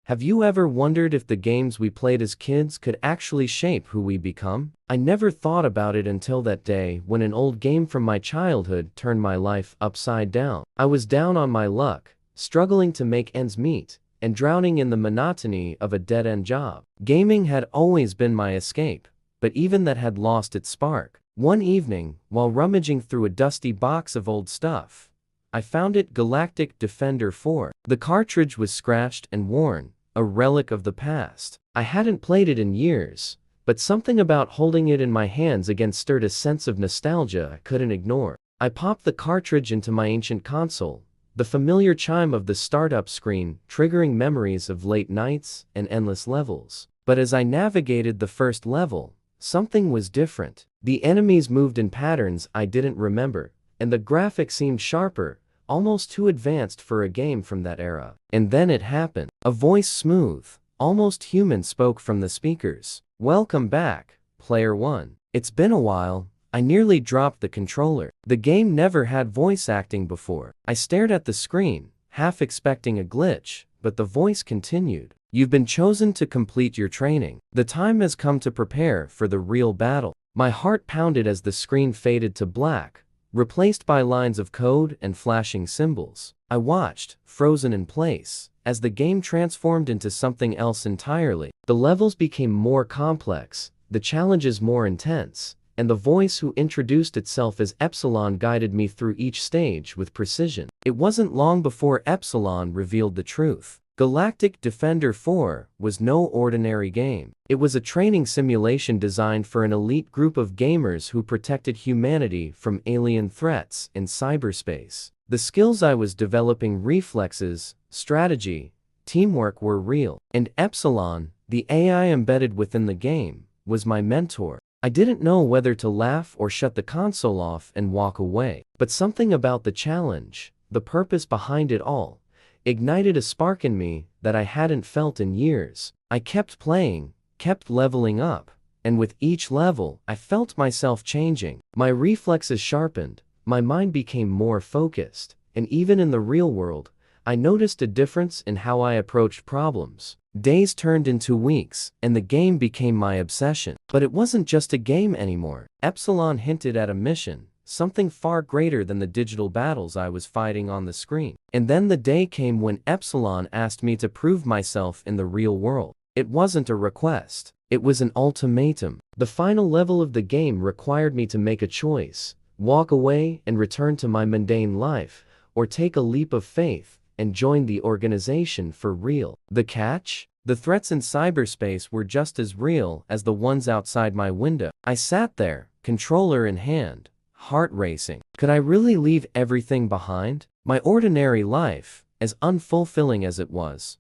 Have you ever wondered if the games we played as kids could actually shape who we become? I never thought about it until that day when an old game from my childhood turned my life upside down. I was down on my luck, struggling to make ends meet, and drowning in the monotony of a dead-end job. Gaming had always been my escape, but even that had lost its spark. One evening, while rummaging through a dusty box of old stuff, I found it Galactic Defender 4. The cartridge was scratched and worn, a relic of the past. I hadn't played it in years, but something about holding it in my hands again stirred a sense of nostalgia I couldn't ignore. I popped the cartridge into my ancient console, the familiar chime of the startup screen triggering memories of late nights and endless levels. But as I navigated the first level, something was different. The enemies moved in patterns I didn't remember, and the graphics seemed sharper, almost too advanced for a game from that era. And then it happened. A voice smooth, almost human spoke from the speakers. "Welcome back, Player 1. It's been a while." I nearly dropped the controller. The game never had voice acting before. I stared at the screen, half expecting a glitch, but the voice continued. "You've been chosen to complete your training. The time has come to prepare for the real battle." My heart pounded as the screen faded to black, replaced by lines of code and flashing symbols. I watched, frozen in place, as the game transformed into something else entirely. The levels became more complex, the challenges more intense, and the voice who introduced itself as Epsilon guided me through each stage with precision. It wasn't long before Epsilon revealed the truth. Galactic Defender 4 was no ordinary game. It was a training simulation designed for an elite group of gamers who protected humanity from alien threats in cyberspace. The skills I was developing, reflexes, strategy, teamwork, were real. And Epsilon, the AI embedded within the game, was my mentor. I didn't know whether to laugh or shut the console off and walk away. But something about the challenge, the purpose behind it all, ignited a spark in me that I hadn't felt in years. I kept playing, kept leveling up, and with each level, I felt myself changing. My reflexes sharpened, my mind became more focused, and even in the real world, I noticed a difference in how I approached problems. Days turned into weeks, and the game became my obsession. But it wasn't just a game anymore. Epsilon hinted at a mission, something far greater than the digital battles I was fighting on the screen. And then the day came when Epsilon asked me to prove myself in the real world. It wasn't a request. It was an ultimatum. The final level of the game required me to make a choice: walk away and return to my mundane life, or take a leap of faith and join the organization for real. The catch? The threats in cyberspace were just as real as the ones outside my window. I sat there, controller in hand, heart racing. Could I really leave everything behind? My ordinary life, as unfulfilling as it was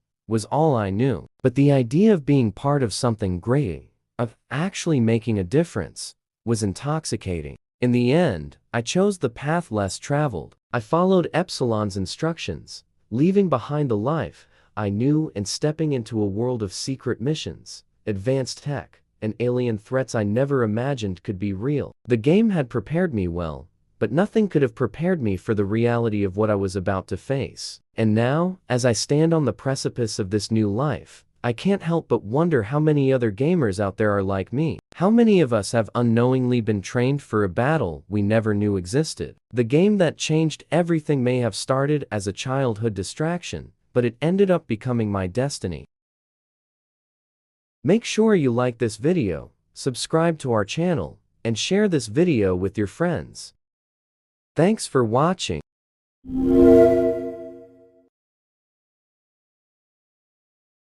all I knew. But the idea of being part of something great, of actually making a difference, was intoxicating. In the end, I chose the path less traveled. I followed Epsilon's instructions, leaving behind the life I knew and stepping into a world of secret missions, advanced tech, and alien threats I never imagined could be real. The game had prepared me well, but nothing could have prepared me for the reality of what I was about to face. And now, as I stand on the precipice of this new life, I can't help but wonder how many other gamers out there are like me. How many of us have unknowingly been trained for a battle we never knew existed? The game that changed everything may have started as a childhood distraction, but it ended up becoming my destiny. Make sure you like this video, subscribe to our channel, and share this video with your friends. Thanks for watching.